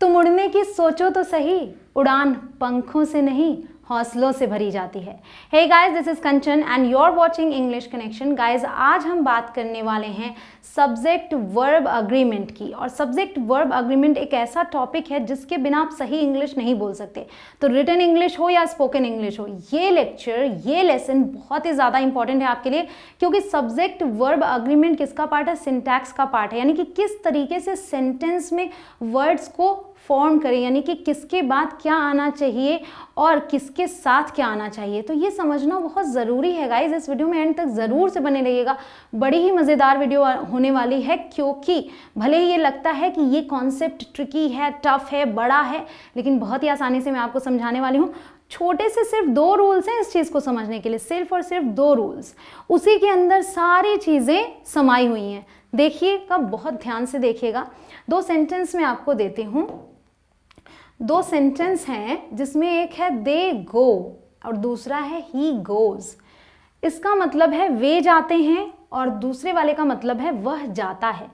तुम उड़ने की सोचो तो सही, उड़ान पंखों से नहीं हौसलों से भरी जाती है। Hey guys, this is Kanchan and you are watching English Connection. Guys, आज हम बात करने वाले हैं सब्जेक्ट वर्ब अग्रीमेंट की। और सब्जेक्ट वर्ब अग्रीमेंट एक ऐसा टॉपिक है जिसके बिना आप सही इंग्लिश नहीं बोल सकते। तो रिटन इंग्लिश हो या स्पोकन इंग्लिश हो, ये लेक्चर, ये लेसन बहुत ही ज़्यादा इंपॉर्टेंट है आपके लिए, क्योंकि सब्जेक्ट वर्ब अग्रीमेंट किसका पार्ट है? सिंटैक्स का पार्ट है। यानी कि किस तरीके से सेंटेंस में वर्ड्स को फॉर्म करें, यानी कि किसके बाद क्या आना चाहिए और किसके साथ क्या आना चाहिए। तो ये समझना बहुत ज़रूरी है गाइज। इस वीडियो में एंड तक ज़रूर से बने रहिएगा। बड़ी ही मज़ेदार वीडियो होने वाली है, क्योंकि भले ही ये लगता है कि ये कॉन्सेप्ट ट्रिकी है, टफ है, बड़ा है, लेकिन बहुत ही आसानी से मैं आपको समझाने वाली हूँ। छोटे से सिर्फ 2 रूल्स हैं इस चीज़ को समझने के लिए, सिर्फ और सिर्फ 2 रूल्स, उसी के अंदर सारी चीज़ें समाई हुई हैं। देखिएगा, बहुत ध्यान से देखिएगा। 2 सेंटेंस मैं आपको देती हूँ। 2 सेंटेंस हैं जिसमें एक है दे गो और दूसरा है ही गोज। इसका मतलब है वे जाते हैं और दूसरे वाले का मतलब है वह जाता है।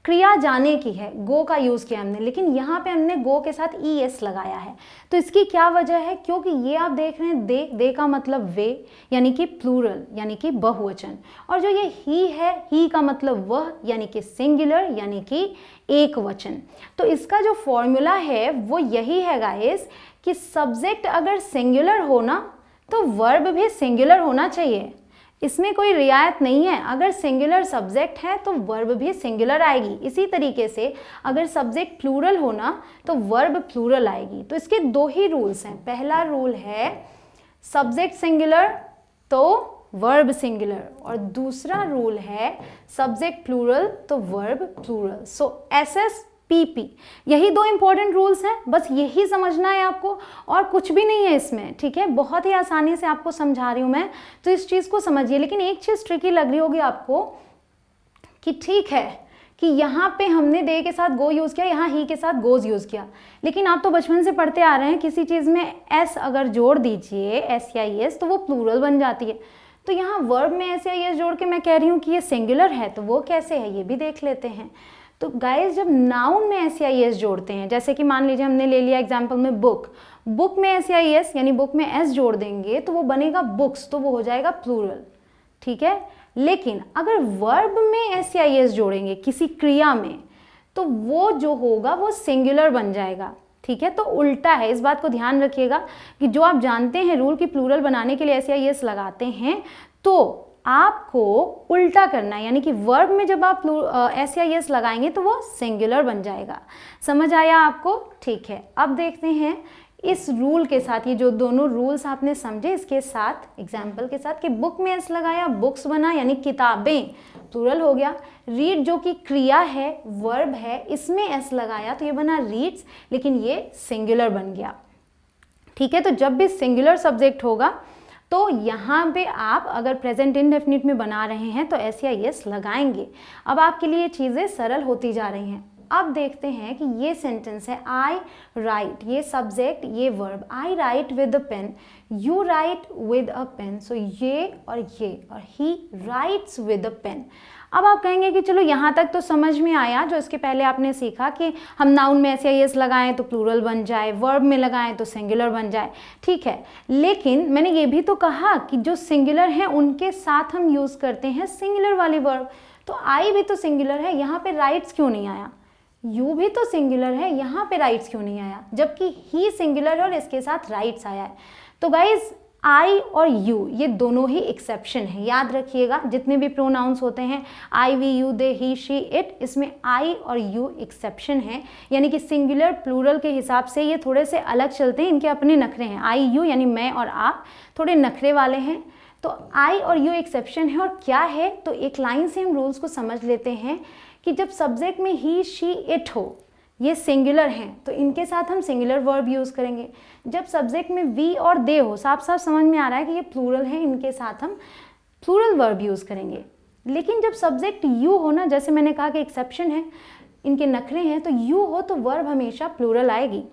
क्रिया जाने की है, गो का यूज़ किया हमने, लेकिन यहाँ पे हमने गो के साथ ES लगाया है। तो इसकी क्या वजह है? क्योंकि ये आप देख रहे हैं दे का मतलब वे, यानी कि प्लूरल, यानी कि बहुवचन, और जो ये ही है, ही का मतलब वह, यानी कि सिंगुलर, यानी कि एक वचन। तो इसका जो फॉर्मूला है वो यही है गाइस कि सब्जेक्ट अगर सिंगुलर हो ना तो वर्ब भी सिंगुलर होना चाहिए। इसमें कोई रियायत नहीं है। अगर सिंगुलर सब्जेक्ट है तो वर्ब भी सिंगुलर आएगी। इसी तरीके से अगर सब्जेक्ट प्लूरल हो ना तो वर्ब प्लूरल आएगी। तो इसके 2 ही रूल्स हैं। पहला रूल है सब्जेक्ट सिंगुलर तो वर्ब सिंगुलर, और दूसरा रूल है सब्जेक्ट प्लूरल तो वर्ब प्लूरल। सो SSPP, यही 2 इंपॉर्टेंट रूल्स हैं। बस यही समझना है आपको, और कुछ भी नहीं है इसमें, ठीक है। बहुत ही आसानी से आपको समझा रही हूँ मैं, तो इस चीज़ को समझिए। लेकिन एक चीज़ ट्रिकी लग रही होगी आपको कि ठीक है कि यहाँ पे हमने दे के साथ गो यूज़ किया, यहाँ ही के साथ गोज यूज़ किया, लेकिन आप तो बचपन से पढ़ते आ रहे हैं किसी चीज़ में S अगर जोड़ दीजिए, S या ES, तो वो प्लूरल बन जाती है। तो यहाँ वर्ब में S या ES जोड़ के मैं कह रही हूँ कि ये सिंगुलर है, तो वो कैसे है ये भी देख लेते हैं। तो गाइस, जब नाउन में S या ES जोड़ते हैं, जैसे कि मान लीजिए हमने ले लिया एग्जाम्पल में बुक, बुक में S या ES यानी बुक में S जोड़ देंगे तो वो बनेगा बुक्स, तो वो हो जाएगा प्लूरल, ठीक है। लेकिन अगर वर्ब में S या ES जोड़ेंगे किसी क्रिया में तो वो जो होगा वो सिंगुलर बन जाएगा, ठीक है। तो उल्टा है, इस बात को ध्यान रखिएगा कि जो आप जानते हैं रूल की प्लूरल बनाने के लिए S या ES लगाते हैं, तो आपको उल्टा करना है। यानी कि वर्ब में जब आप S या ES लगाएंगे तो वो सिंगुलर बन जाएगा। समझ आया आपको? ठीक है। अब देखते हैं इस रूल के साथ, ये जो दोनों रूल्स आपने समझे, इसके साथ एग्जाम्पल के साथ कि बुक में S लगाया, बुक्स बना, यानी किताबें प्लूरल हो गया। रीड जो कि क्रिया है, वर्ब है, इसमें S लगाया तो ये बना रीड्स, लेकिन ये सिंगुलर बन गया, ठीक है। तो जब भी सिंगुलर सब्जेक्ट होगा तो यहाँ पे आप अगर प्रेजेंट इंडेफिनिट में बना रहे हैं तो S या ES लगाएंगे। अब आपके लिए चीज़ें सरल होती जा रही हैं। अब देखते हैं कि ये सेंटेंस है आई राइट, ये सब्जेक्ट, ये verb. I write with a pen, you write with a pen. So ये, और he writes with a pen. अब आप कहेंगे कि चलो यहाँ तक तो समझ में आया, जो इसके पहले आपने सीखा कि हम नाउन में S या ES लगाएं तो प्लूरल बन जाए, वर्ब में लगाएं तो सिंगुलर बन जाए, ठीक है। लेकिन मैंने ये भी तो कहा कि जो सिंगुलर हैं उनके साथ हम यूज़ करते हैं सिंगुलर वाली वर्ब। तो आई भी तो सिंगुलर है, यहाँ पे राइट्स क्यों नहीं आया? यू भी तो सिंगुलर है, यहाँ पे राइट्स क्यों नहीं आया? जबकि ही सिंगुलर है और इसके साथ राइट्स आया है। तो गाइज, आई और यू ये दोनों ही एक्सेप्शन है, याद रखिएगा। जितने भी प्रोनाउंस होते हैं, I, we, you, they, he, she, it, इसमें आई और यू एक्सेप्शन है। यानी कि सिंगुलर प्लूरल के हिसाब से ये थोड़े से अलग चलते हैं, इनके अपने नखरे हैं। आई, यू यानी मैं और आप थोड़े नखरे वाले हैं। तो आई और यू एक्सेप्शन है। और क्या है? तो एक लाइन से हम रूल्स को समझ लेते हैं कि जब सब्जेक्ट में ही, शी, इट हो, ये सिंगुलर हैं, तो इनके साथ हम सिंगुलर वर्ब यूज़ करेंगे। जब सब्जेक्ट में वी और दे हो, साफ साफ समझ में आ रहा है कि ये प्लूरल है, इनके साथ हम प्लूरल वर्ब यूज़ करेंगे। लेकिन जब सब्जेक्ट यू हो ना, जैसे मैंने कहा कि एक्सेप्शन है, इनके नखरे हैं, तो यू हो तो वर्ब हमेशा प्लूरल आएगी।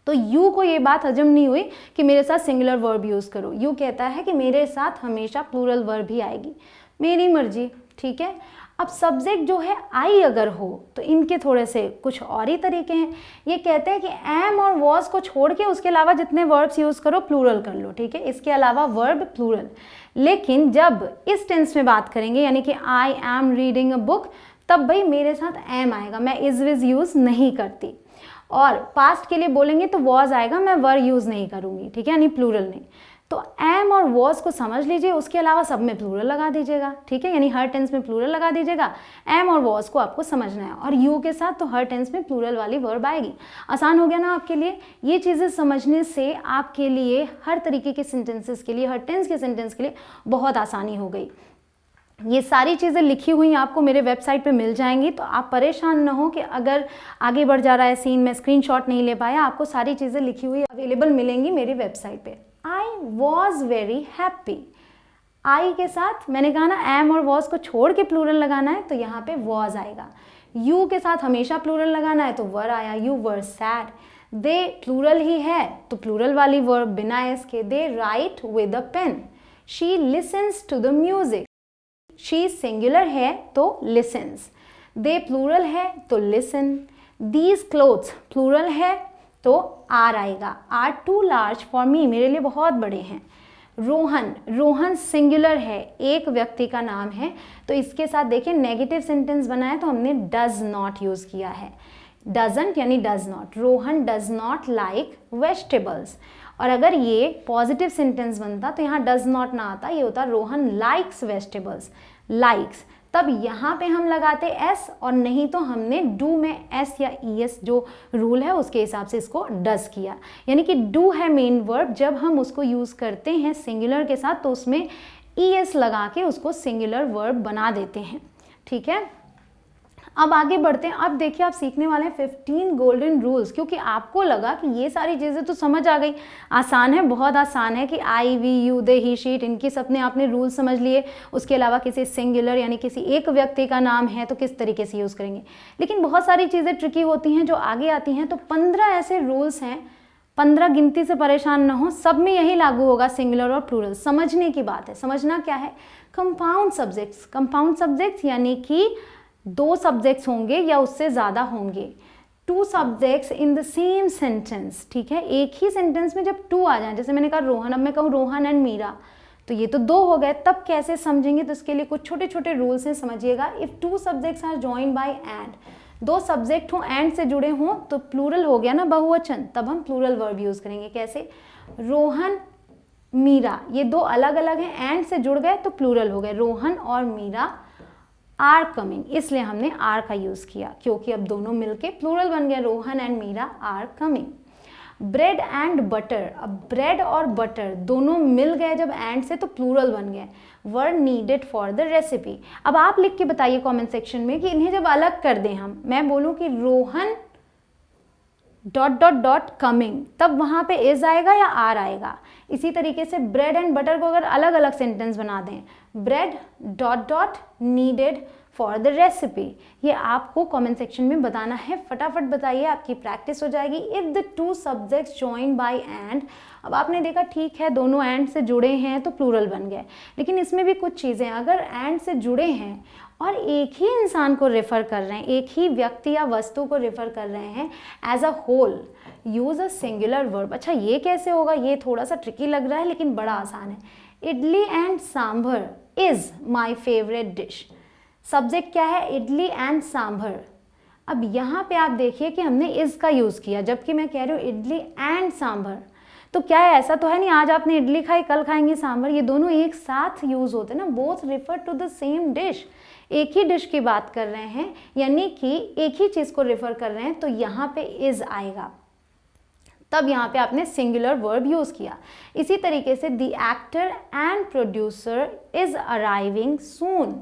तो यू को ये बात हजम नहीं हुई कि मेरे साथ सिंगुलर वर्ब यूज़ करो। यू कहता है कि मेरे साथ हमेशा प्लूरल वर्ब ही आएगी, मेरी मर्जी, ठीक है। अब सब्जेक्ट जो है आई अगर हो तो इनके थोड़े से कुछ और ही तरीके हैं। ये कहते हैं कि एम और वॉज को छोड़ के उसके अलावा जितने वर्ब्स यूज़ करो प्लूरल कर लो, ठीक है, इसके अलावा वर्ब प्लूरल। लेकिन जब इस टेंस में बात करेंगे यानी कि I am reading a book, तब भाई मेरे साथ एम आएगा, मैं इज विज यूज़ नहीं करती। और पास्ट के लिए बोलेंगे तो वॉज आएगा, मैं वर यूज़ नहीं करूँगी, ठीक है, यानी प्लूरल नहीं। तो एम और वॉज को समझ लीजिए, उसके अलावा सब में प्लूरल लगा दीजिएगा, ठीक है, यानी हर टेंस में प्लूरल लगा दीजिएगा। एम और वॉज को आपको समझना है, और यू के साथ तो हर टेंस में प्लूरल वाली वर्ब आएगी। आसान हो गया ना आपके लिए। ये चीज़ें समझने से आपके लिए हर तरीके के सेंटेंसेस के लिए, हर टेंस के सेंटेंस के लिए बहुत आसानी हो गई। ये सारी चीज़ें लिखी हुई आपको मेरे वेबसाइट पे मिल जाएंगी, तो आप परेशान ना हो कि अगर आगे बढ़ जा रहा है सीन, मैं स्क्रीनशॉट नहीं ले पाया, आपको सारी चीज़ें लिखी हुई अवेलेबल मिलेंगी मेरी वेबसाइट पे। आई वॉज वेरी हैप्पी, आई के साथ मैंने कहा ना एम और वॉज को छोड़ के प्लूरल लगाना है, तो यहाँ पे वॉज आएगा। यू के साथ हमेशा प्लूरल लगाना है, तो वर आया, you were sad. They plural ही है तो प्लूरल वाली वर्ब बिना एस के, they write with a pen. She listens to the music, she singular है तो लिसन्स। दे प्लूरल है तो लिसन। दीज क्लोथ्स प्लूरल है तो आर आएगा, are too large for me, मेरे लिए बहुत बड़े हैं। रोहन, रोहन सिंगुलर है, एक व्यक्ति का नाम है, तो इसके साथ देखिए नेगेटिव सेंटेंस बना है तो हमने डज नॉट यूज़ किया है। डजंट यानी does not, Rohan does not like vegetables. और अगर ये पॉजिटिव सेंटेंस बनता तो यहाँ डज नॉट ना आता, ये होता रोहन लाइक्स वेजिटेबल्स, लाइक्स। तब यहाँ पे हम लगाते एस, और नहीं तो हमने डू में एस या ई एस जो रूल है उसके हिसाब से इसको डज किया। यानी कि डू है मेन वर्ब, जब हम उसको यूज़ करते हैं सिंगुलर के साथ तो उसमें ई एस लगा के उसको सिंगुलर वर्ब बना देते हैं, ठीक है। अब आगे बढ़ते हैं। अब देखिए आप सीखने वाले हैं 15 गोल्डन रूल्स, क्योंकि आपको लगा कि ये सारी चीज़ें तो समझ आ गई, आसान है, बहुत आसान है कि I we you they he she it, इनकी सबने आपने रूल समझ लिए। उसके अलावा किसी सिंगुलर यानी किसी एक व्यक्ति का नाम है तो किस तरीके से यूज़ करेंगे। लेकिन बहुत सारी चीज़ें ट्रिकी होती हैं जो आगे आती हैं, तो 15 ऐसे रूल्स हैं, 15 गिनती से परेशान ना हो, सब में यही लागू होगा, सिंगुलर और प्लूरल। समझने की बात है, समझना क्या है, कंपाउंड सब्जेक्ट्स। कंपाउंड सब्जेक्ट्स यानी कि दो सब्जेक्ट्स होंगे या उससे ज़्यादा होंगे, two subjects in the same sentence, ठीक है, एक ही सेंटेंस में जब टू आ जाए, जैसे मैंने कहा रोहन, अब मैं कहूँ रोहन एंड मीरा, तो ये तो दो हो गए, तब कैसे समझेंगे, तो इसके लिए कुछ छोटे छोटे रूल्स हैं, समझिएगा। If two subjects are joined by and, दो सब्जेक्ट हों एंड से जुड़े हों तो प्लूरल हो गया ना, बहुवचन, तब हम प्लूरल वर्ब यूज़ करेंगे। कैसे, रोहन मीरा, ये दो अलग अलग हैं, एंड से जुड़ गए तो प्लूरल हो गए, रोहन और मीरा आर कमिंग, इसलिए हमने आर का यूज़ किया, क्योंकि अब दोनों मिलके प्लूरल बन गए, Rohan and Meera are coming. Bread and butter, अब ब्रेड और बटर दोनों मिल गए जब एंड से तो प्लूरल बन गए, वर नीडेड फॉर द रेसिपी। अब आप लिख के बताइए कमेंट सेक्शन में कि इन्हें जब अलग कर दें हम, मैं बोलूँ कि Rohan dot dot dot coming, तब वहाँ पे इज आएगा या आर आएगा। इसी तरीके से ब्रेड एंड बटर को अगर अलग अलग सेंटेंस बना दें, bread dot dot needed for the recipe, ये आपको कमेंट सेक्शन में बताना है, फटाफट बताइए, आपकी प्रैक्टिस हो जाएगी। If the two subjects join by and, अब आपने देखा ठीक है दोनों एंड से जुड़े हैं तो प्लूरल बन गए, लेकिन इसमें भी कुछ चीज़ें, अगर एंड से जुड़े हैं और एक ही इंसान को रेफ़र कर रहे हैं, एक ही व्यक्ति या वस्तु को रेफ़र कर रहे हैं as a whole, use a singular verb. अच्छा ये कैसे होगा, ये थोड़ा सा ट्रिकी लग रहा है लेकिन बड़ा आसान है। Idli and sambar is my favourite dish, subject क्या है, इडली एंड सांभर। अब यहाँ पे आप देखिए कि हमने इज़ का यूज़ किया, जबकि मैं कह रही हूँ इडली एंड सांभर, तो क्या है, ऐसा तो है नहीं आज आपने इडली खाई कल खाएंगे सांभर, ये दोनों एक साथ यूज़ होते हैं ना, both refer to the same dish, एक ही डिश की बात कर रहे हैं, यानी कि एक ही चीज़ को रेफर कर रहे हैं, तो यहाँ पे इज़ आएगा, तब यहाँ पे आपने सिंगुलर वर्ब यूज़ किया। इसी तरीके से the actor and producer is arriving soon,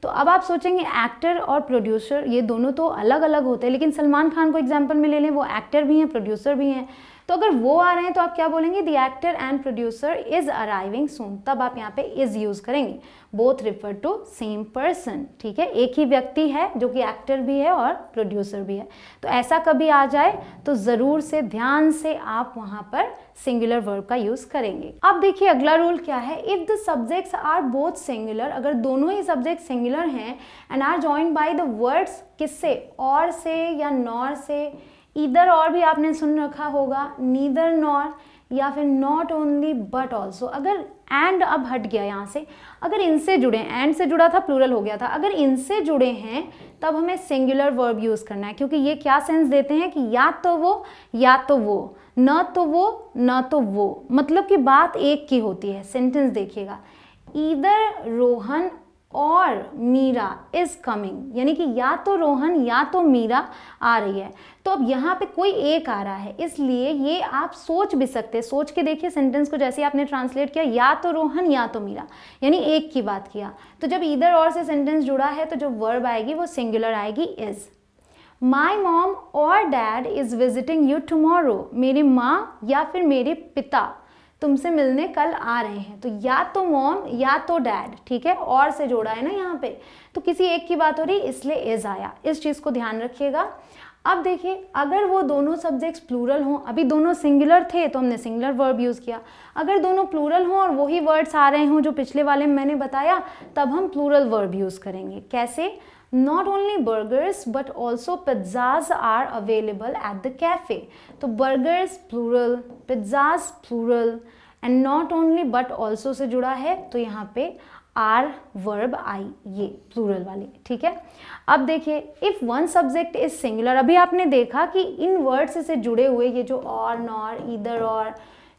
तो अब आप सोचेंगे एक्टर और प्रोड्यूसर ये दोनों तो अलग अलग होते हैं, लेकिन सलमान खान को एग्जांपल में ले लें, वो एक्टर भी हैं प्रोड्यूसर भी हैं, तो अगर वो आ रहे हैं तो आप क्या बोलेंगे, the actor and producer is arriving soon, तब आप यहाँ पे इज यूज करेंगे। Both refer to same person, ठीक है, एक ही व्यक्ति है जो कि एक्टर भी है और प्रोड्यूसर भी है। तो ऐसा कभी आ जाए तो जरूर से ध्यान से आप वहां पर सिंगुलर वर्ब का यूज करेंगे। अब देखिए अगला रूल क्या है, if the subjects are both singular, अगर दोनों ही सब्जेक्ट सिंगुलर हैं and are joined by the words, किससे, और से या नॉर से, इधर और भी आपने सुन रखा होगा, नीदर नॉर, या फिर नॉट ओनली बट ऑल्सो। अगर एंड अब हट गया यहाँ से, अगर इनसे जुड़े, एंड से जुड़ा था प्लूरल हो गया था, अगर इनसे जुड़े हैं तब हमें सिंगुलर वर्ब यूज करना है, क्योंकि ये क्या सेंस देते हैं कि या तो वो या तो वो, न तो वो न तो वो, मतलब कि बात एक की होती है। सेंटेंस देखिएगा, ईदर रोहन और मीरा इज कमिंग, यानी कि या तो रोहन या तो मीरा आ रही है। तो अब यहाँ पे कोई एक आ रहा है, इसलिए ये आप सोच भी सकते हैं, सोच के देखिए सेंटेंस को, जैसे आपने ट्रांसलेट किया या तो रोहन या तो मीरा, यानी एक की बात किया। तो जब इधर और से सेंटेंस जुड़ा है तो जो वर्ब आएगी वो सिंगुलर आएगी, इज। माई मॉम और dad is visiting you tomorrow, मेरी माँ या फिर मेरे पिता तुमसे मिलने कल आ रहे हैं। तो या तो मॉम या तो डैड, ठीक है, और से जोड़ा है ना यहाँ पे, तो किसी एक की बात हो रही इसलिए इज आया, इस चीज़ को ध्यान रखिएगा। अब देखिए अगर वो दोनों सब्जेक्ट्स प्लूरल हों, अभी दोनों सिंगुलर थे तो हमने सिंगुलर वर्ब यूज़ किया, अगर दोनों प्लूरल हों और वही वर्ड्स आ रहे हों जो पिछले वाले में मैंने बताया, तब हम प्लूरल वर्ब यूज़ करेंगे। कैसे, Not only burgers but also pizzas are available at the cafe. तो burgers plural, pizzas plural and not only but also से जुड़ा है, तो यहाँ पे are verb आई, ये plural वाली, ठीक है। अब देखिए if one subject is singular, अभी आपने देखा कि इन वर्ड्स से जुड़े हुए ये जो और, नॉर, ईदर और,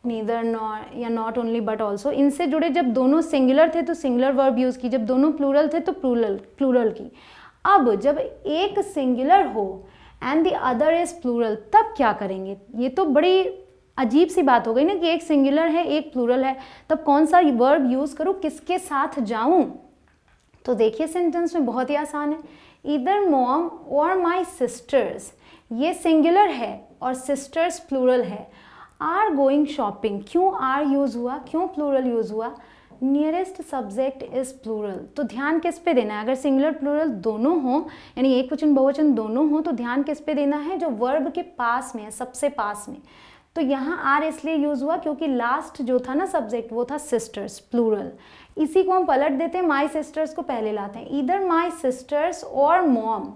नीदर नॉर या नॉट ओनली बट ऑल्सो, इनसे जुड़े जब दोनों सिंगुलर थे तो सिंगुलर वर्ब यूज़ की, जब दोनों प्लूरल थे तो प्लूरल की। अब जब एक सिंगुलर हो and the other is plural, तब क्या करेंगे, ये तो बड़ी अजीब सी बात हो गई ना कि एक सिंगुलर है एक प्लूरल है, तब कौन सा वर्ब यूज़ करूँ, किसके साथ जाऊँ। तो देखिए सेंटेंस में बहुत ही आसान है, ईदर मॉम और माई सिस्टर्स, ये सिंगुलर है और सिस्टर्स प्लूरल है, आर गोइंग शॉपिंग, क्यों आर यूज़ हुआ, क्यों प्लूरल यूज़ हुआ, नियरेस्ट सब्जेक्ट इज प्लूरल। तो ध्यान किस पे देना है, अगर सिंगुलर प्लूरल दोनों हो, यानी एक वचन बहुवचन दोनों हो, तो ध्यान किस पे देना है, जो वर्ब के पास में है, सबसे पास में। तो यहाँ आर इसलिए यूज हुआ क्योंकि लास्ट जो था ना सब्जेक्ट वो था सिस्टर्स, प्लूरल। इसी को हम पलट देते हैं, माई सिस्टर्स को पहले लाते हैं, ईदर माई सिस्टर्स और मॉम,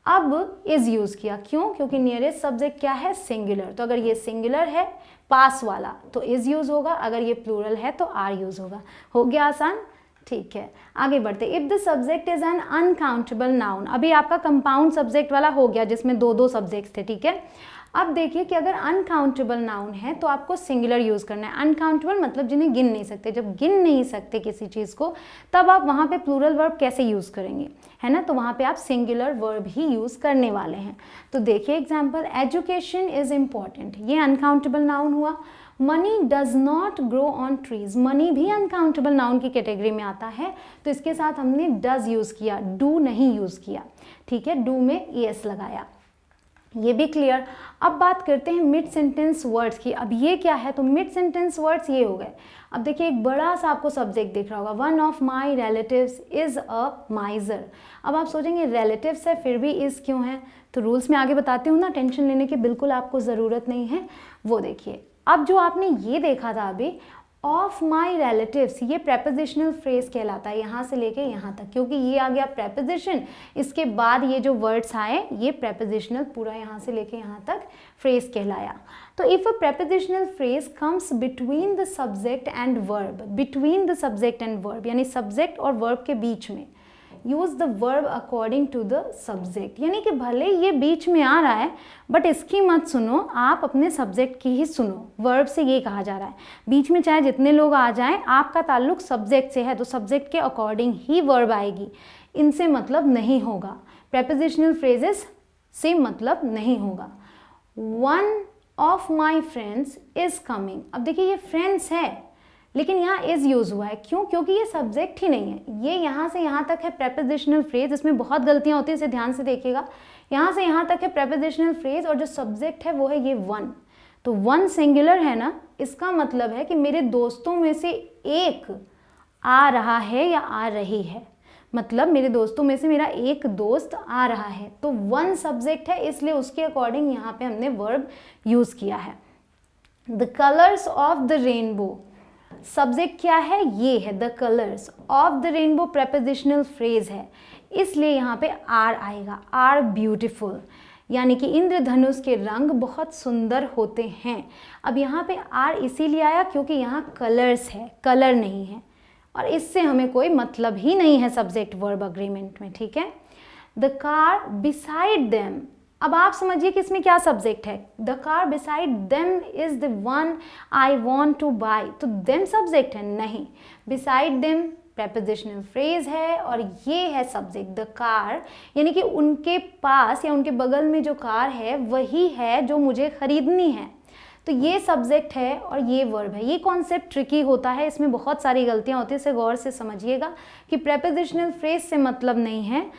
अब इज यूज किया, क्यों, क्योंकि नियरेस्ट सब्जेक्ट क्या है, सिंगुलर। तो अगर ये सिंगुलर है पास वाला तो इज यूज होगा, अगर ये प्लूरल है तो आर यूज होगा। हो गया आसान, ठीक है। आगे बढ़ते, if the subject is an uncountable noun, अभी आपका कंपाउंड सब्जेक्ट वाला हो गया जिसमें दो दो सब्जेक्ट्स थे, ठीक है। अब देखिए कि अगर अनकाउंटेबल नाउन है तो आपको सिंगुलर यूज करना है। अनकाउंटेबल मतलब जिन्हें गिन नहीं सकते, जब गिन नहीं सकते किसी चीज को तब आप वहां पे प्लूरल वर्ब कैसे यूज करेंगे, है ना, तो वहां पे आप सिंगुलर वर्ब ही यूज करने वाले हैं। तो देखिए एग्जांपल, एजुकेशन इज इम्पॉर्टेंट, ये अनकाउंटेबल नाउन हुआ। Money does not grow on trees, money भी अनकाउंटेबल नाउन की कैटेगरी में आता है, तो इसके साथ हमने डज यूज किया, डू नहीं यूज किया, ठीक है, डू में एस लगाया, ये भी क्लियर। अब बात करते हैं मिड सेंटेंस वर्ड्स की। अब ये क्या है, तो मिड सेंटेंस वर्ड्स ये हो गए। अब देखिए एक बड़ा सा आपको सब्जेक्ट दिख रहा होगा, one of my relatives is a माइजर। अब आप सोचेंगे रिलेटिव्स है फिर भी इज क्यों है, तो रूल्स में आगे बताती हूँ ना, टेंशन लेने की बिल्कुल आपको ज़रूरत नहीं है। वो देखिए अब जो आपने ये देखा था अभी, ऑफ माई रिलेटिव्स, ये प्रेपोजिशनल फ्रेज कहलाता है, यहाँ से लेके यहाँ तक, क्योंकि ये आ गया प्रेपोजिशन, इसके बाद ये जो वर्ड्स आए ये प्रेपोजिशनल, पूरा यहाँ से लेके यहाँ तक फ्रेज कहलाया। तो if a prepositional phrase comes between the subject and verb, between the subject and verb यानी सब्जेक्ट और वर्ब के बीच में, use the verb according to the subject, यानी कि भले ये बीच में आ रहा है बट इसकी मत सुनो, आप अपने सब्जेक्ट की ही सुनो। वर्ब से ये कहा जा रहा है, बीच में चाहे जितने लोग आ जाएं, आपका ताल्लुक सब्जेक्ट से है तो सब्जेक्ट के अकॉर्डिंग ही वर्ब आएगी, इनसे मतलब नहीं होगा, प्रेपोजिशनल फ्रेजेस से मतलब नहीं होगा। One of my friends is coming, अब देखिए ये फ्रेंड्स है लेकिन यहाँ इज यूज हुआ है, क्यों, क्योंकि ये सब्जेक्ट ही नहीं है, ये यहाँ से यहाँ तक है प्रेपोजिशनल फ्रेज, इसमें बहुत गलतियाँ होती है, इसे ध्यान से देखिएगा। यहाँ से यहाँ तक है प्रेपोजिशनल फ्रेज और जो सब्जेक्ट है वो है ये वन, तो वन सिंगुलर है ना, इसका मतलब है कि मेरे दोस्तों में से एक आ रहा है या आ रही है, मतलब मेरे दोस्तों में से मेरा एक दोस्त आ रहा है, तो वन सब्जेक्ट है, इसलिए उसके अकॉर्डिंग यहाँ पे हमने वर्ब यूज़ किया है। The colours of the rainbow, subject क्या है, ये है the colours of the rainbow, prepositional phrase है, इसलिए यहाँ पे आर आएगा, आर ब्यूटिफुल, यानी कि इंद्रधनुष के रंग बहुत सुंदर होते हैं। अब यहाँ पे आर इसीलिए आया क्योंकि यहाँ कलर्स है, कलर नहीं है, और इससे हमें कोई मतलब ही नहीं है सब्जेक्ट वर्ब अग्रीमेंट में, ठीक है। द कार बिसाइड देम, अब आप समझिए कि इसमें क्या सब्जेक्ट है, the car beside them is the one I want two by, तो देम सब्जेक्ट है नहीं, बिसाइड देम प्रेपोजिशनल फ्रेज है और ये है सब्जेक्ट द कार, यानी कि उनके पास या उनके बगल में जो कार है वही है जो मुझे खरीदनी है, तो ये सब्जेक्ट है और ये वर्ब है। ये कॉन्सेप्ट ट्रिकी होता है, इसमें बहुत सारी गलतियां होती है, इसे गौर से समझिएगा कि प्रेपोजिशनल फ्रेज से मतलब नहीं है,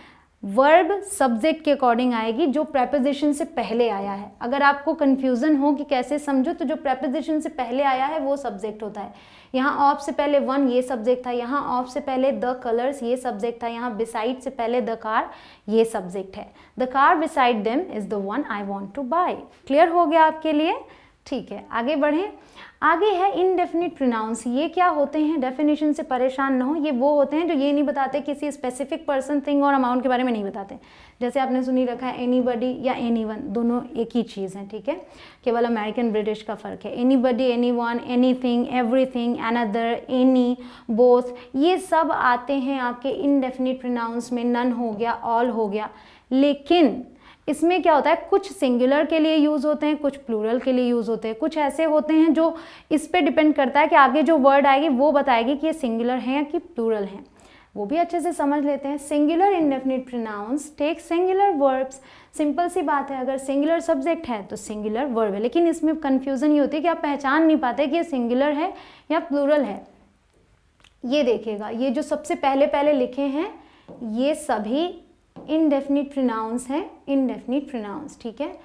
वर्ब सब्जेक्ट के अकॉर्डिंग आएगी जो प्रेपोजिशन से पहले आया है। अगर आपको कंफ्यूजन हो कि कैसे समझो, तो जो प्रेपोजिशन से पहले आया है वो सब्जेक्ट होता है। यहाँ ऑफ से पहले वन ये सब्जेक्ट था, यहाँ ऑफ से पहले द कलर्स ये सब्जेक्ट था, यहाँ बिसाइड से पहले द कार ये सब्जेक्ट है। The car beside them is the one I want two by. Clear हो गया आपके लिए? ठीक है, आगे बढ़ें। आगे है इनडेफिनिट प्रोनाउंस। ये क्या होते हैं, डेफिनेशन से परेशान न हो, ये वो होते हैं जो ये नहीं बताते किसी स्पेसिफिक पर्सन, थिंग और अमाउंट के बारे में नहीं बताते। जैसे आपने सुनी रखा है एनीबडी या एनीवन, दोनों एक ही चीज़ है, ठीक है, केवल अमेरिकन ब्रिटिश का फ़र्क है। Anybody, anyone, anything, everything, another, any, both, ये सब आते हैं आपके इनडेफिनिट प्रोनाउंस में। नन हो गया, ऑल हो गया, लेकिन इसमें क्या होता है, कुछ सिंगुलर के लिए यूज़ होते हैं, कुछ प्लूरल के लिए यूज़ होते हैं, कुछ ऐसे होते हैं जो इस पे डिपेंड करता है कि आगे जो वर्ड आएगी वो बताएगी कि ये सिंगुलर है या कि प्लूरल है, वो भी अच्छे से समझ लेते हैं। Singular indefinite pronouns take singular verbs. Simple सी बात है, अगर सिंगुलर सब्जेक्ट है तो सिंगुलर वर्ब है, लेकिन इसमें कन्फ्यूज़न ये होती है कि आप पहचान नहीं पाते कि ये सिंगुलर है या प्लूरल है। ये देखिएगा, ये जो सबसे पहले पहले लिखे हैं ये सभी इनडेफिनिट प्रोनाउंस हैं, इनडेफिनिट प्रोनाउंस, ठीक है,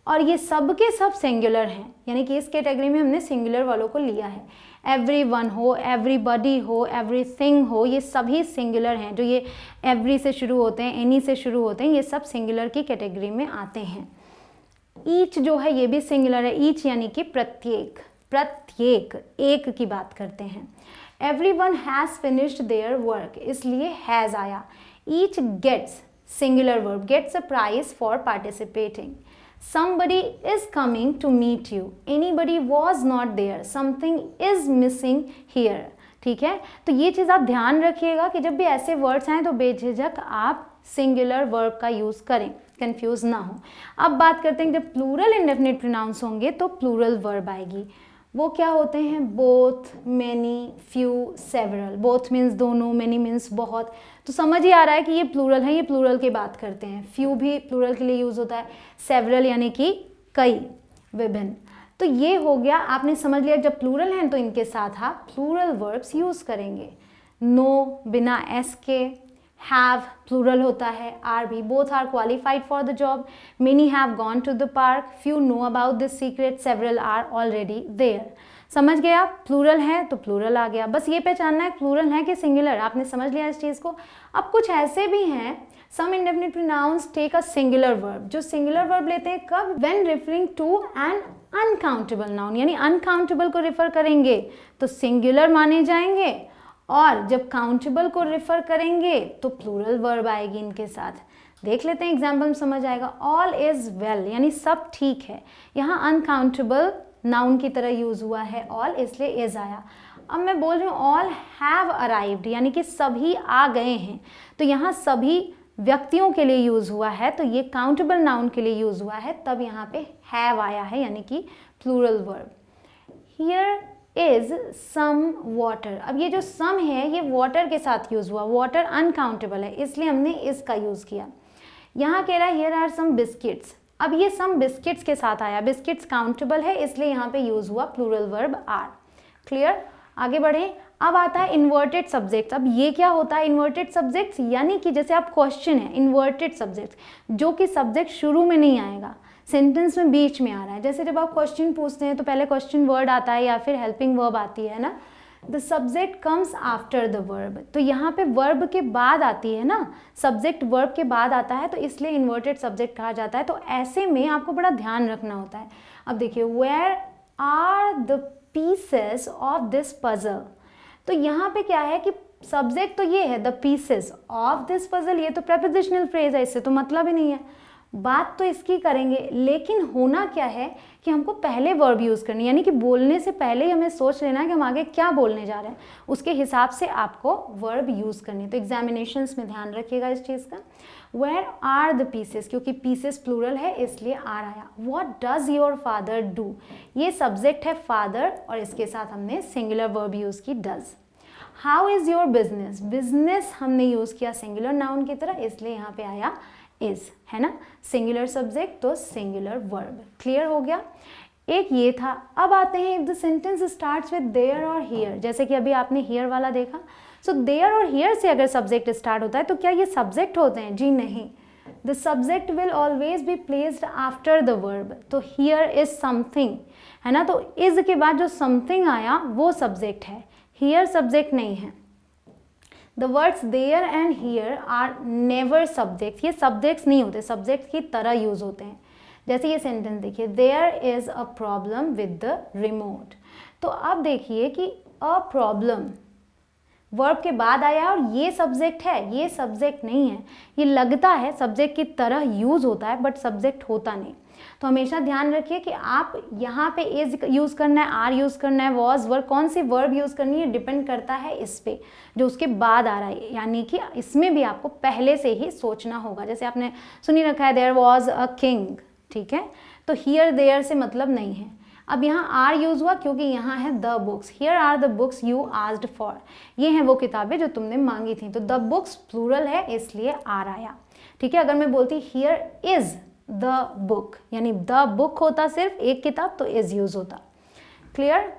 और ये सब के सब सिंगुलर हैं, यानी कि इस कैटेगरी में हमने सिंगुलर वालों को लिया है। एवरीवन हो, एवरीबॉडी हो, एवरीथिंग हो, ये सभी सिंगुलर हैं। जो ये एवरी से शुरू होते हैं, एनी से शुरू होते हैं, ये सब सिंगुलर की कैटेगरी में आते हैं। ईच जो है ये भी सिंगुलर है, ईच यानी कि प्रत्येक, प्रत्येक, एक की बात करते हैं। Everyone has finished their work, इसलिए हैज़ आया। Each gets, singular verb, gets a prize for participating. Somebody is coming to meet you. Anybody was not there. Something is missing here. ठीक है, तो ये चीज़ आप ध्यान रखिएगा कि जब भी ऐसे वर्ड्स आएँ तो बेझिझक आप सिंगुलर वर्ब का यूज़ करें, कंफ्यूज ना हो। अब बात करते हैं जब प्लूरल इंडेफिनिट प्रोनाउंस होंगे तो प्लूरल वर्ब आएगी। वो क्या होते हैं, both, many, few, several. Both means दोनों, मैनी मीन्स बहुत, तो समझ ही आ रहा है कि ये प्लूरल है, ये प्लूरल की बात करते हैं। फ्यू भी प्लूरल के लिए यूज़ होता है, सेवरल यानी कि कई, विभिन्न। तो ये हो गया, आपने समझ लिया जब प्लूरल हैं तो इनके साथ आप प्लूरल वर्ब्स यूज़ करेंगे। नो बिना एस के, हैव प्लूरल होता है, आर भी, both are qualified for the job, many have gone to the park, few know about this secret, several are already there. समझ गया, प्लूरल है तो प्लूरल आ गया। बस ये पहचानना है प्लूरल है कि सिंगुलर, आपने समझ लिया इस चीज़ को। अब कुछ ऐसे भी हैं, some indefinite pronouns take a singular verb, जो सिंगुलर वर्ब लेते हैं कब, when referring to an uncountable noun, यानी अनकाउंटेबल को रेफर करेंगे तो सिंगुलर माने जाएंगे, और जब काउंटेबल को रेफर करेंगे तो प्लूरल वर्ब आएगी इनके साथ। देख लेते हैं एग्जाम्पल में समझ आएगा। ऑल इज वेल यानी सब ठीक है, यहाँ अनकाउंटेबल नाउन की तरह यूज हुआ है ऑल, इसलिए इज आया। अब मैं बोल रही हूँ ऑल हैव अराइव्ड, यानी कि सभी आ गए हैं, तो यहाँ सभी व्यक्तियों के लिए यूज हुआ है, तो ये काउंटेबल नाउन के लिए यूज हुआ है, तब यहाँ पे हैव आया है, यानी कि plural verb. Here is some water, अब ये जो सम है ये वाटर के साथ यूज हुआ, वाटर अनकाउंटेबल है इसलिए हमने इसका यूज किया। यहाँ कह रहा है हियर आर सम बिस्किट्स, अब ये सम बिस्किट्स के साथ आया, बिस्किट्स काउंटेबल है इसलिए यहाँ पे यूज हुआ प्लूरल वर्ब आर। क्लियर, आगे बढ़े। अब आता है इन्वर्टेड सब्जेक्ट। अब ये क्या होता है इन्वर्टेड सब्जेक्ट्स, यानी कि जैसे आप क्वेश्चन है इन्वर्टेड सब्जेक्ट, जो कि सब्जेक्ट शुरू में नहीं आएगा, सेंटेंस में बीच में आ रहा है। जैसे जब आप क्वेश्चन पूछते हैं तो पहले क्वेश्चन वर्ड आता है या फिर हेल्पिंग वर्ब आती है ना, the subject comes after the verb, तो यहाँ पे वर्ब के बाद आती है ना, सब्जेक्ट वर्ब के बाद आता है, तो इसलिए इन्वर्टेड सब्जेक्ट कहा जाता है। तो ऐसे में आपको बड़ा ध्यान रखना होता है। अब देखिए, where are the pieces of this puzzle, तो यहाँ पे क्या है कि सब्जेक्ट तो ये है the pieces of this puzzle, ये तो प्रेपोजिशनल फ्रेज है, इससे तो मतलब ही नहीं है, बात तो इसकी करेंगे, लेकिन होना क्या है कि हमको पहले वर्ब यूज़ करनी है, यानी कि बोलने से पहले ही हमें सोच लेना है कि हम आगे क्या बोलने जा रहे हैं, उसके हिसाब से आपको वर्ब यूज़ करनी है। तो एग्जामिनेशंस में ध्यान रखिएगा इस चीज़ का। वेयर आर द पीसेस, क्योंकि पीसेस प्लूरल है इसलिए आर आया। What does your father do, ये सब्जेक्ट है फादर और इसके साथ हमने सिंगुलर वर्ब यूज़ की does. How is your business, business हमने यूज़ किया सिंगुलर नाउन की तरह, इसलिए यहाँ पे आया इज, है ना, सिंगुलर सब्जेक्ट तो सिंगुलर वर्ब। क्लियर हो गया, एक ये था। अब आते हैं if the sentence starts with their और हियर, जैसे कि अभी आपने हियर वाला देखा, सो देयर और हियर से अगर सब्जेक्ट स्टार्ट होता है तो क्या ये सब्जेक्ट होते हैं? जी नहीं, the subject will always be placed after the verb, तो हियर इज समथिंग, है ना, तो इज के बाद जो समथिंग आया वो सब्जेक्ट है, हियर सब्जेक्ट नहीं है। The words there and here are never subjects, ये subjects नहीं होते, subjects की तरह यूज होते हैं। जैसे ये सेंटेंस देखिए, there is a problem with the remote, तो अब देखिए कि a problem वर्ब के बाद आया और ये सब्जेक्ट है, ये सब्जेक्ट नहीं है, ये लगता है सब्जेक्ट की तरह यूज होता है बट सब्जेक्ट होता नहीं। तो हमेशा ध्यान रखिए कि आप यहाँ पे इज यूज़ करना है, आर यूज़ करना है, वॉज, वर्ब, कौन सी वर्ब यूज़ करनी है डिपेंड करता है इस पे जो उसके बाद आ रहा है, यानी कि इसमें भी आपको पहले से ही सोचना होगा। जैसे आपने सुनी रखा है देयर वॉज अ किंग, ठीक है, तो हियर देयर से मतलब नहीं है। अब यहाँ आर यूज़ हुआ क्योंकि यहाँ है the books, here are the books you asked for, ये हैं वो किताबें जो तुमने मांगी थी, तो द बुक्स प्लूरल है इसलिए आर आया। ठीक है, अगर मैं बोलती हियर इज द बुक, यानी द बुक होता सिर्फ एक किताब तो इज यूज होता। क्लियर।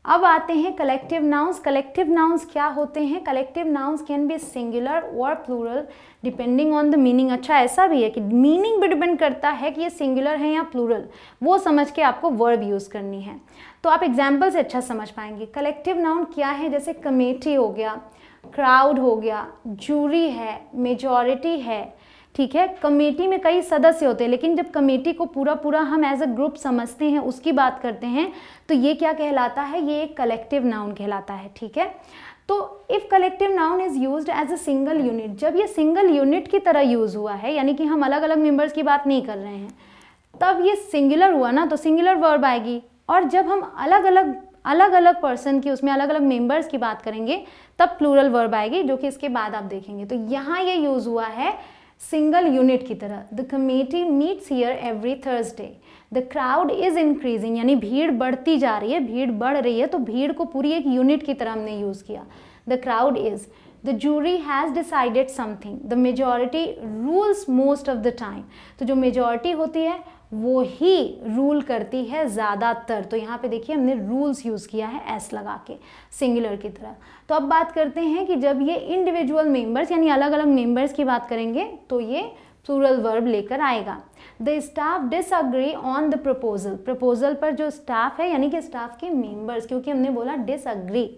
अब आते हैं कलेक्टिव नाउन्स। कलेक्टिव नाउन्स क्या होते हैं? Collective nouns can be singular और plural depending on the meaning. अच्छा, ऐसा भी है कि मीनिंग भी डिपेंड करता है कि ये सिंगुलर है या प्लूरल, वो समझ के आपको वर्ब यूज़ करनी है, तो आप एग्जाम्पल से अच्छा समझ पाएंगे। कलेक्टिव नाउन क्या है? जैसे कमेटी हो गया, क्राउड हो गया, जूरी है, मेजॉरिटी है, ठीक है। कमेटी में कई सदस्य होते हैं, लेकिन जब कमेटी को पूरा पूरा हम एज अ ग्रुप समझते हैं, उसकी बात करते हैं, तो ये क्या कहलाता है? ये एक कलेक्टिव नाउन कहलाता है, ठीक है। तो if collective noun is used as a single unit, जब ये सिंगल यूनिट की तरह यूज़ हुआ है, यानी कि हम अलग अलग मेंबर्स की बात नहीं कर रहे हैं, तब ये सिंगुलर हुआ ना, तो सिंगुलर वर्ब आएगी। और जब हम अलग अलग पर्सन की, उसमें अलग अलग मेंबर्स की बात करेंगे, तब प्लूरल वर्ब आएगी, जो कि इसके बाद आप देखेंगे। तो यहाँ ये यूज़ हुआ है सिंगल यूनिट की तरह। The committee meets here every Thursday, the crowd is increasing, यानी भीड़ बढ़ती जा रही है, भीड़ बढ़ रही है, तो भीड़ को पूरी एक यूनिट की तरह हमने यूज़ किया। The crowd is, the jury has decided something, the majority rules most of the time, तो जो मेजॉरिटी होती है वो ही रूल करती है ज़्यादातर। तो यहाँ पे देखिए हमने रूल्स यूज़ किया है एस लगा के, सिंगुलर की तरह। तो अब बात करते हैं कि जब ये इंडिविजुअल मेंबर्स यानी अलग अलग मेंबर्स की बात करेंगे तो ये प्लूरल वर्ब लेकर आएगा। The staff disagree on the proposal, proposal पर जो स्टाफ है यानी कि स्टाफ के मेंबर्स, क्योंकि हमने बोला डिसअग्री।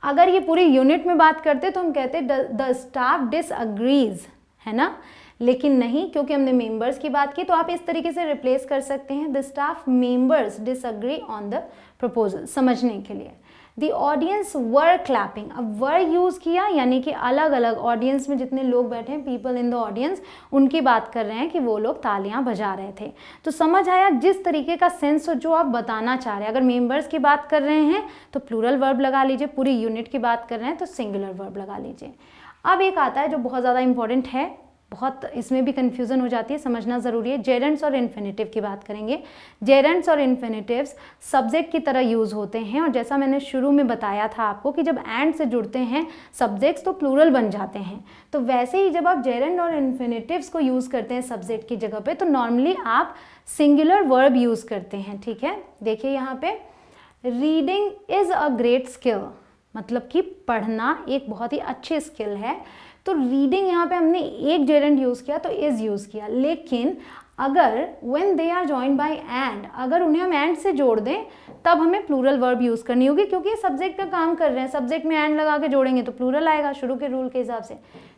अगर ये पूरी यूनिट में बात करते तो हम कहते द स्टाफ डिसअग्रीज, है ना, लेकिन नहीं, क्योंकि हमने मेंबर्स की बात की, तो आप इस तरीके से रिप्लेस कर सकते हैं, the staff members disagree on the proposal, समझने के लिए। द ऑडियंस वर क्लैपिंग, अब वर यूज़ किया यानी कि अलग अलग ऑडियंस में जितने लोग बैठे हैं, पीपल इन द ऑडियंस, उनकी बात कर रहे हैं कि वो लोग तालियां बजा रहे थे। तो समझ आया जिस तरीके का सेंस जो आप बताना चाह रहे हैं। अगर मेंबर्स की बात कर रहे हैं तो प्लूरल वर्ब लगा लीजिए, पूरी यूनिट की बात कर रहे हैं तो सिंगुलर वर्ब लगा लीजिए। अब एक आता है जो बहुत ज़्यादा इंपॉर्टेंट है, बहुत इसमें भी कन्फ्यूज़न हो जाती है, समझना ज़रूरी है। जेरेंट्स और इन्फिनेटिव की बात करेंगे। जेरेंट्स और इन्फिनेटिव्स सब्जेक्ट की तरह यूज़ होते हैं, और जैसा मैंने शुरू में बताया था आपको कि जब एंड से जुड़ते हैं सब्जेक्ट्स तो प्लूरल बन जाते हैं। तो वैसे ही जब आप जेरेंट और इन्फिनेटिव्स को यूज़ करते हैं सब्जेक्ट की जगह पे, तो नॉर्मली आप सिंगुलर वर्ब यूज़ करते हैं, ठीक है। देखिए यहाँ पे reading is a great skill, मतलब कि पढ़ना एक बहुत ही अच्छी स्किल है। तो रीडिंग यहाँ पे हमने एक जेरेंट यूज़ किया तो इज़ यूज़ किया, लेकिन अगर when they are joined by and, अगर उन्हें हम and से जोड़ दें तब हमें प्लूरल वर्ब यूज़ करनी होगी, क्योंकि ये सब्जेक्ट का काम कर रहे हैं, सब्जेक्ट में and लगा के जोड़ेंगे तो प्लूरल आएगा शुरू के रूल के हिसाब से।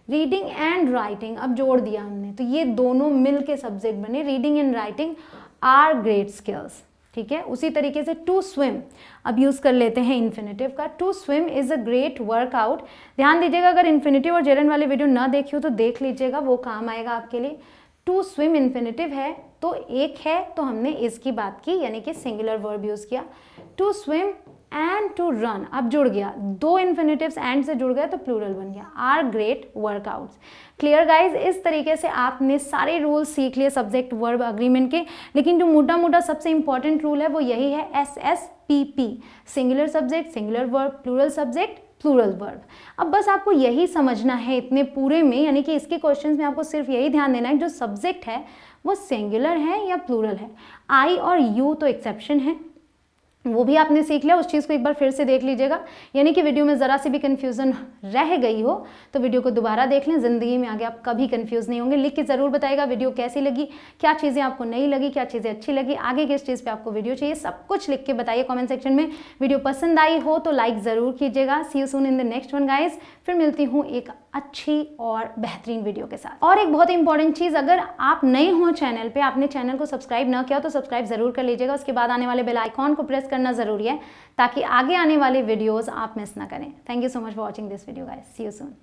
रीडिंग एंड राइटिंग, अब जोड़ दिया हमने तो ये दोनों मिल के सब्जेक्ट बने, reading and writing are great skills, ठीक है। उसी तरीके से टू स्विम, अब यूज़ कर लेते हैं इन्फिनेटिव का, to swim is a great workout. ध्यान दीजिएगा, अगर इन्फिनेटिव और जेरंड वाले वीडियो ना देखी हो तो देख लीजिएगा, वो काम आएगा आपके लिए। टू स्विम इन्फिनेटिव है तो एक है तो हमने इसकी बात की, यानी कि सिंगुलर वर्ब यूज़ किया। To swim and to run, अब जुड़ गया, दो इन्फिनेटिव्स एंड से जुड़ गया तो प्लूरल बन गया, are great workouts. Clear guys, इस तरीके से आपने सारे रूल्स सीख लिए सब्जेक्ट वर्ब अग्रीमेंट के, लेकिन जो मोटा मोटा सबसे इंपॉर्टेंट रूल है वो यही है, SSPP, singular subject singular verb, plural subject plural verb. अब बस आपको यही समझना है इतने पूरे में, यानी कि इसके क्वेश्चंस में आपको सिर्फ यही ध्यान देना है जो सब्जेक्ट है वो सिंगुलर है या प्लूरल है। आई और यू तो एक्सेप्शन है, वो भी आपने सीख लिया, उस चीज़ को एक बार फिर से देख लीजिएगा, यानी कि वीडियो में ज़रा सी भी कन्फ्यूज़न रह गई हो तो वीडियो को दोबारा देख लें, ज़िंदगी में आगे आप कभी कन्फ्यूज़ नहीं होंगे। लिख के ज़रूर बताइएगा वीडियो कैसी लगी, क्या चीज़ें आपको नहीं लगी, क्या चीज़ें अच्छी लगी, आगे किस चीज़ पे आपको वीडियो चाहिए, सब कुछ लिख के बताइए कमेंट सेक्शन में। वीडियो पसंद आई हो तो लाइक ज़रूर कीजिएगा। See you soon in the next one guys, फिर मिलती हूँ एक अच्छी और बेहतरीन वीडियो के साथ। और एक बहुत इंपॉर्टेंट चीज़, अगर आप नए हो चैनल पे, आपने चैनल को सब्सक्राइब ना किया तो सब्सक्राइब ज़रूर कर लीजिएगा, उसके बाद आने वाले बेल आइकॉन को प्रेस करना ज़रूरी है ताकि आगे आने वाले वीडियोस आप मिस ना करें। Thank you so much for watching this video guys, see you soon.